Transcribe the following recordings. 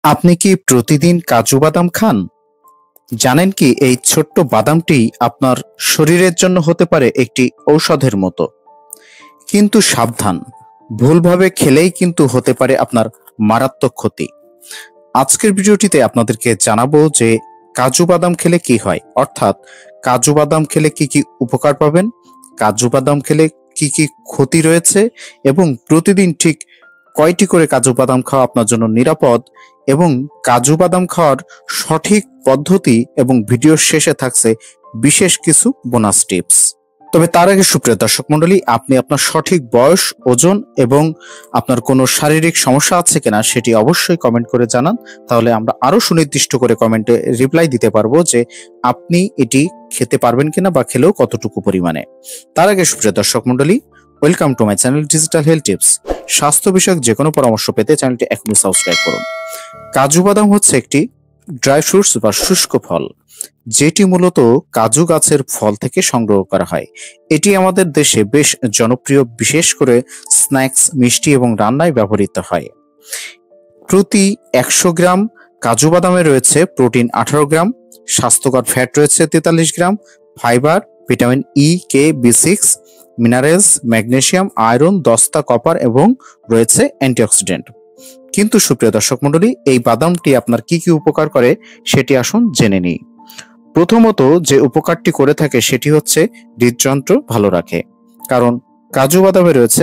আপনি কি প্রতিদিন কাজু বাদাম খান? জানেন কি এই ছোট্ট বাদামটি আপনার শরীরের জন্য হতে পারে একটি ঔষধের মতো। কিন্তু সাবধান, ভুলভাবে খেলেই কিন্তু হতে পারে আপনার মারাত্মক ক্ষতি। আজকের ভিডিওটিতে আপনাদেরকে জানাবো যে কাজু বাদাম খেলে কি হয়, অর্থাৎ কাজু বাদাম খেলে কি কি উপকার পাবেন, কাজু বাদাম খেলে কি কি ক্ষতি রয়েছে এবং প্রতিদিন ঠিক কয়টি করে কাজু বাদাম খাওয়া আপনার জন্য নিরাপদ এবং কাজু বাদাম খাওয়ার সঠিক পদ্ধতি এবং ভিডিওর শেষে থাকছে বিশেষ কিছু বোনাস টিপস। তবে তার আগে সুপ্রিয় দর্শক মন্ডলী, আপনি আপনার সঠিক বয়স, ওজন এবং আপনার কোনো শারীরিক সমস্যা আছে কিনা সেটি অবশ্যই কমেন্ট করে জানান। তাহলে আমরা আরো সুনির্দিষ্ট করে কমেন্টে রিপ্লাই দিতে পারবো যে আপনি এটি খেতে পারবেন কিনা বা খেলেও কতটুকু পরিমাণে। তার আগে সুপ্রিয় দর্শক মন্ডলী, welcome to my channel digital health tips. স্বাস্থ্য বিষয়ক যে কোনো পরামর্শ পেতে চ্যানেলটি এখনই সাবস্ক্রাইব করুন। কাজু বাদাম হচ্ছে একটি ড্রাই ফ্রুটস বা শুষ্ক ফল, যেটি মূলত কাজু গাছের ফল থেকে সংগ্রহ করা হয়। এটি আমাদের দেশে বেশ জনপ্রিয়, বিশেষ করে স্ন্যাক্স, মিষ্টি এবং রান্নায় ব্যবহৃত হয়। প্রতি 100 গ্রাম কাজু বাদামে রয়েছে প্রোটিন 18 গ্রাম, স্বাস্থ্যকর ফ্যাট রয়েছে 43 গ্রাম, ফাইবার, ভিটামিন ই, কে, বি6, মিনারেলস, ম্যাগনেসিয়াম, আয়রন, দস্তা, কপার এবং রয়েছে অ্যান্টিঅক্সিডেন্ট। কিন্তু সুপ্রিয় দর্শক মন্ডলী, এই বাদামটি আপনার কি কি উপকার করে সেটি আসুন জেনে নিই। প্রথমত যে উপকারটি করে থাকে সেটি হচ্ছে হৃদযন্ত্র ভালো রাখে, কারণ কাজু বাদামে রয়েছে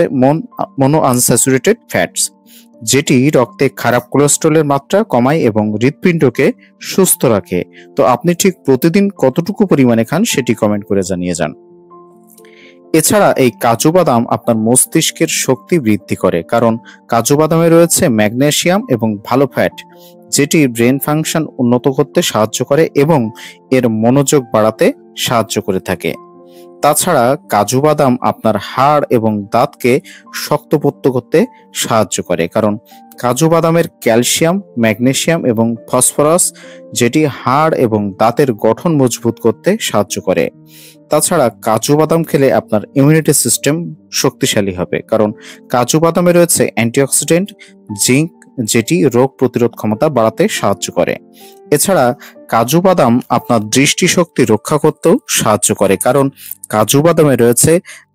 মনো আনস্যাচুরেটেড ফ্যাটস, যেটি রক্তে খারাপ কোলেস্টেরলের মাত্রা কমায় এবং হৃৎপিণ্ডকে সুস্থ রাখে। তো আপনি ঠিক প্রতিদিন কতটুকু পরিমাণে খান সেটি কমেন্ট করে জানিয়ে যান। এছাড়া এই কাজু বাদাম আপনার মস্তিষ্কের শক্তি বৃদ্ধি করে, কারণ কাজু বাদামে রয়েছে ম্যাগনেসিয়াম এবং ভালো ফ্যাট, যেটি ব্রেন ফাংশন উন্নত করতে সাহায্য করে এবং এর মনোযোগ বাড়াতে সাহায্য করে থাকে। তাছাড়া কাজু বাদাম আপনার হাড় এবং দাঁতকে শক্তপোক্ত করতে সাহায্য করে, কারণ কাজু বাদামের ক্যালসিয়াম, ম্যাগনেসিয়াম এবং ফসফরাস, যেটি হাড় এবং দাঁতের গঠন মজবুত করতে সাহায্য করে। তাছাড়া কাজু বাদাম খেলে আপনার ইমিউনিটি সিস্টেম শক্তিশালী হবে, কারণ কাজু বাদামে রয়েছে অ্যান্টিঅক্সিডেন্ট, জিঙ্ক, যেটি রোগ প্রতিরোধ ক্ষমতা বাড়াতে সাহায্য করে। এছাড়া কাজু বাদাম আপনার দৃষ্টিশক্তি রক্ষা করতেও সাহায্য করে, কারণ কাজু বাদামে রয়েছে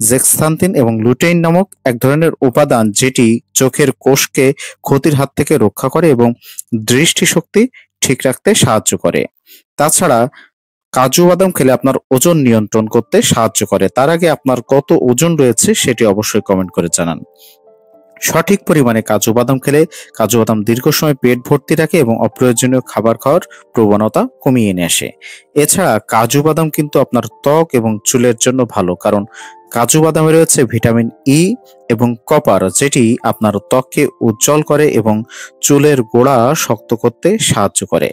জেক্সান্থিন এবং লুটেইন নামক এক ধরনের উপাদান, যেটি চোখের কোষকে ক্ষতির হাত থেকে রক্ষা করে এবং দৃষ্টিশক্তি ঠিক রাখতে সাহায্য করে। তাছাড়া কাজু বাদাম খেলে আপনার ওজন নিয়ন্ত্রণ করতে সাহায্য করে। তার আগে আপনার কত ওজন রয়েছে সেটি অবশ্যই কমেন্ট করে জানান। সঠিক পরিমাণে কাজু বাদাম খেলে কাজু বাদাম দীর্ঘ সময় পেট ভর্তি রাখে এবং অপ্রয়োজনীয় খাবার খাওয়ার প্রবণতা কমিয়ে নিয়ে আসে। এছাড়া কাজু বাদাম কিন্তু আপনার ত্বক এবং চুলের জন্য ভালো, কারণ কাজু বাদামে রয়েছে ভিটামিন ই এবং কপার, যেটি আপনার ত্বককে উজ্জ্বল করে এবং চুলের গোড়া শক্ত করতে সাহায্য করে।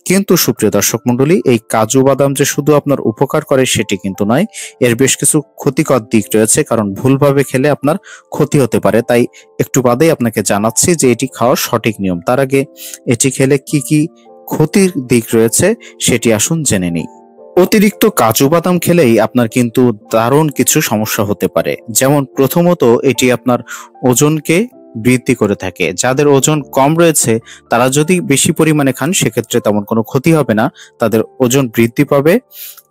কিন্তু সুপ্রিয় দর্শক মন্ডলী, এই কাজু বাদাম যে শুধু আপনার উপকার করে সেটি কিন্তু নয়, এর বেশ কিছু ক্ষতিকর দিক রয়েছে, কারণ ভুলভাবে খেলে আপনার ক্ষতি হতে পারে। তাই একটু বাদেই আপনাকে জানাচ্ছি যে এটি খাওয়ার সঠিক নিয়ম। তার আগে এটি খেলে কি কি ক্ষতির দিক রয়েছে সেটি আসুন জেনে নিই। অতিরিক্ত কাজু বাদাম খেলেই আপনার কিন্তু দারুণ কিছু সমস্যা হতে পারে। যেমন প্রথমত, এটি আপনার ওজনকে বৃদ্ধি করে থাকে। যাদের ওজন কম রয়েছে তারা যদি বেশি পরিমাণে খান সেক্ষেত্রে তেমন কোনো ক্ষতি হবে না, তাদের ওজন বৃদ্ধি পাবে।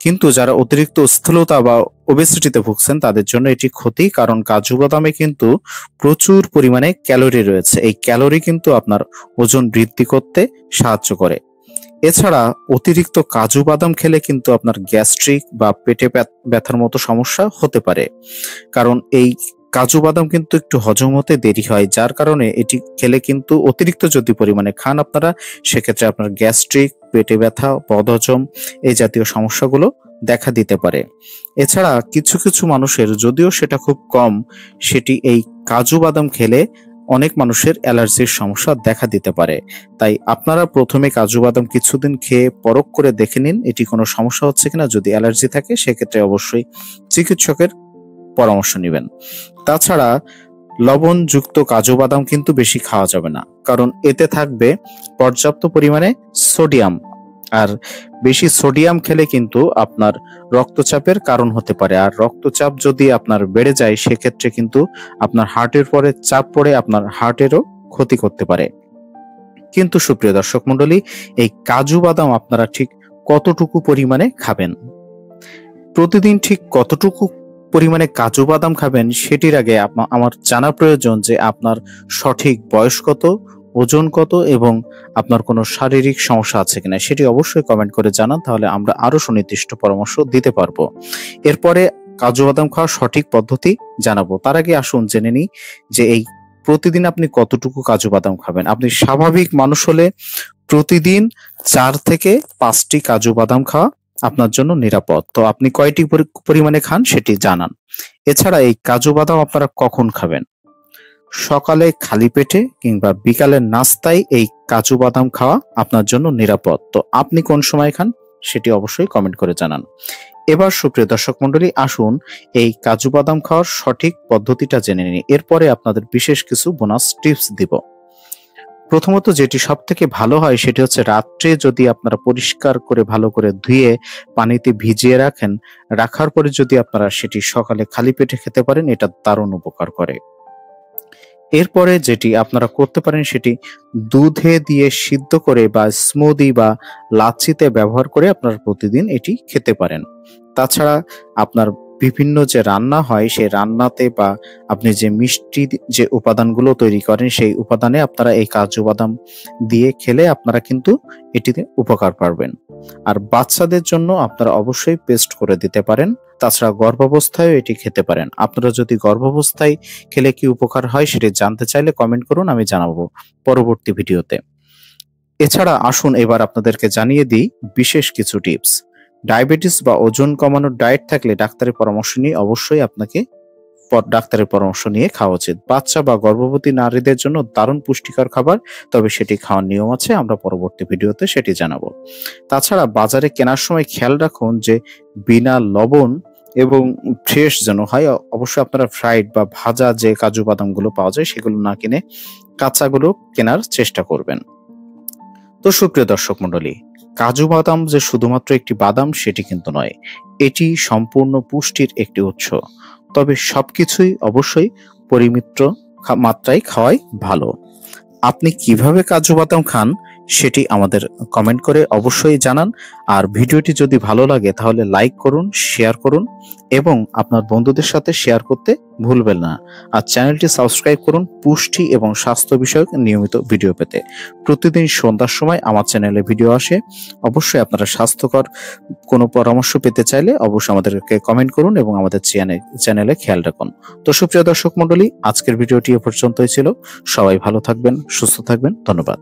কিন্তু যারা অতিরিক্ত স্থূলতা বা ওবেসিটিতে ভুগছেন তাদের জন্য এটি ক্ষতি, কারণ কাজু বাদামে কিন্তু প্রচুর পরিমাণে ক্যালোরি রয়েছে। এই ক্যালোরি কিন্তু আপনার ওজন বৃদ্ধি করতে সাহায্য করে। এছাড়া অতিরিক্ত কাজু বাদাম খেলে কিন্তু আপনার গ্যাস্ট্রিক বা পেটে ব্যথার মতো সমস্যা হতে পারে, কারণ এই কাজু বাদাম কিন্তু একটু হজম হতে দেরি হয়, যার কারণে এটি খেলে কিন্তু অতিরিক্ত যদি পরিমাণে খান আপনারা, সেক্ষেত্রে আপনার গ্যাস্ট্রিক, পেটে ব্যথা, বদহজম এই জাতীয় সমস্যাগুলো দেখা দিতে পারে। এছাড়া কিছু কিছু মানুষের, যদিও সেটা খুব কম, সেটি এই কাজু বাদাম খেলে অনেক মানুষের অ্যালার্জির সমস্যা দেখা দিতে পারে। তাই আপনারা প্রথমে কাজু বাদাম কিছুদিন খেয়ে পরখ করে দেখে নিন এটি কোনো সমস্যা হচ্ছে কিনা। যদি অ্যালার্জি থাকে সেক্ষেত্রে অবশ্যই চিকিৎসকের পরামর্শ নেবেন। তাছাড়া লবণযুক্ত কাজু বাদাম কিন্তু বেশি খাওয়া যাবে না, কারণ এতে থাকবে পর্যাপ্ত পরিমাণে সোডিয়াম, আর বেশি সোডিয়াম খেলে কিন্তু আপনার রক্তচাপের কারণ হতে পারে। আর রক্তচাপ যদি আপনার বেড়ে যায় সেক্ষেত্রে কিন্তু আপনার হার্টের পরে চাপ পড়ে আপনার হার্টেরও ক্ষতি করতে পারে। কিন্তু সুপ্রিয় দর্শক মণ্ডলী, এই কাজু বাদাম আপনারা ঠিক কতটুকু পরিমাণে খাবেন, প্রতিদিন ঠিক কতটুকু পরিমাণে কাজু বাদাম খাবেন সেটির আগে আমার জানা প্রয়োজন যে আপনার সঠিক বয়স কত, ওজন কত এবং আপনার কোনো শারীরিক সমস্যা আছে কিনা সেটি অবশ্যই কমেন্ট করে জানান, তাহলে আমরা আরো সুনির্দিষ্ট পরামর্শ দিতে পারবো। এরপরে কাজু বাদাম খাওয়ার সঠিক পদ্ধতি জানাবো। তার আগে আসুন জেনে নিই যে এই প্রতিদিন আপনি কতটুকু কাজু বাদাম খাবেন। আপনি স্বাভাবিক মানুষ হলে প্রতিদিন 4 থেকে 5টি কাজু বাদাম খাওয়া আপনার জন্য নিরাপদ। তো আপনি কয়টি পরিমাণে খান সেটি জানান। এছাড়া এই কাজু বাদাম আপনারা কখন খাবেন? সকালে খালি পেটে কিংবা বিকালের নাস্তায় এই কাজু বাদাম খাওয়া আপনার জন্য নিরাপদ। তো আপনি কোন সময় খান সেটি অবশ্যই কমেন্ট করে জানান। এবার সুপ্রিয় দর্শক মণ্ডলী, আসুন এই কাজু বাদাম খাওয়ার সঠিক পদ্ধতিটা জেনে নিই। এরপরে আপনাদের বিশেষ কিছু বোনাস টিপস দিব। প্রথমত যেটি সব থেকে ভালো হয় সেটি হচ্ছে রাত্রে যদি আপনারা পরিষ্কার করে ভালো করে ধুয়ে পানিতে ভিজিয়ে রাখার পরে যদি আপনারা সেটি সকালে খালি পেটে খেতে পারেন, এটা দারুণ উপকার করে। এরপরে যেটি আপনারা করতে পারেন সেটি দুধে দিয়ে সিদ্ধ করে বা স্মুদি বা লাচ্ছিতে ব্যবহার করে আপনারা প্রতিদিন এটি খেতে পারেন। তাছাড়া আপনার বিভিন্ন যে রান্না হয় সেই রান্নাতে বা আপনি যে মিষ্টি যে উপাদানগুলো তৈরি করেন সেই উপাদানে আপনারা এই কাজু বাদাম দিয়ে খেলে আপনারা কিন্তু এটিতে উপকার পাবেন। আর বাচ্চাদের জন্য আপনারা অবশ্যই পেস্ট করে দিতে পারেন। তাছাড়া গর্ভাবস্থায়ও এটি খেতে পারেন। আপনারা যদি গর্ভাবস্থায় খেলে কি উপকার হয় সেটি জানতে চাইলে কমেন্ট করুন, আমি জানাবো পরবর্তী ভিডিওতে। এছাড়া আসুন এবার আপনাদেরকে জানিয়ে দিই বিশেষ কিছু টিপস। ডায়াবেটিস বা ওজন কমানোর ডায়েট থাকলে ডাক্তারের পরামর্শ নিয়ে অবশ্যই আপনাকে ডাক্তারের পরামর্শ নিয়ে খাওয়া উচিত। বাচ্চা বা গর্ভবতী নারীদের জন্য দারুণ পুষ্টিকর খাবার, তবে সেটি খাওয়ার নিয়ম আছে, আমরা পরবর্তী ভিডিওতে সেটি জানাবো। তাছাড়া বাজারে কেনার সময় খেয়াল রাখুন যে বিনা লবণ এবং ফ্রেশ যেন হয়। অবশ্যই আপনারা ফ্রাইড বা ভাজা যে কাজু বাদামগুলো পাওয়া যায় সেগুলো না কিনে কাঁচাগুলো কেনার চেষ্টা করবেন। তো সুপ্রিয় দর্শক মণ্ডলী, কাজু বাদাম যে শুধুমাত্র একটি বাদাম সেটি কিন্তু নয়, এটি সম্পূর্ণ পুষ্টির একটি উৎস। তবে সবকিছুই অবশ্যই পরিমিত মাত্রায় খাওয়াই ভালো। আপনি কিভাবে কাজু বাদাম খান সেটি আমাদের কমেন্ট করে অবশ্যই জানান। আর ভিডিওটি যদি ভালো লাগে তাহলে লাইক করুন, শেয়ার করুন এবং আপনার বন্ধুদের সাথে শেয়ার করতে ভুলবেন না। আর চ্যানেলটি সাবস্ক্রাইব করুন পুষ্টি এবং স্বাস্থ্য বিষয়ক নিয়মিত ভিডিও পেতে। প্রতিদিন সন্ধ্যার সময় আমার চ্যানেলে ভিডিও আসে। অবশ্যই আপনারা স্বাস্থ্যকর কোনো পরামর্শ পেতে চাইলে অবশ্যই আমাদেরকে কমেন্ট করুন এবং আমাদের চ্যানেলে খেয়াল রাখুন। তো সুপ্রিয় দর্শক মণ্ডলী, আজকের ভিডিওটি এ পর্যন্তই ছিল। সবাই ভালো থাকবেন, সুস্থ থাকবেন। ধন্যবাদ।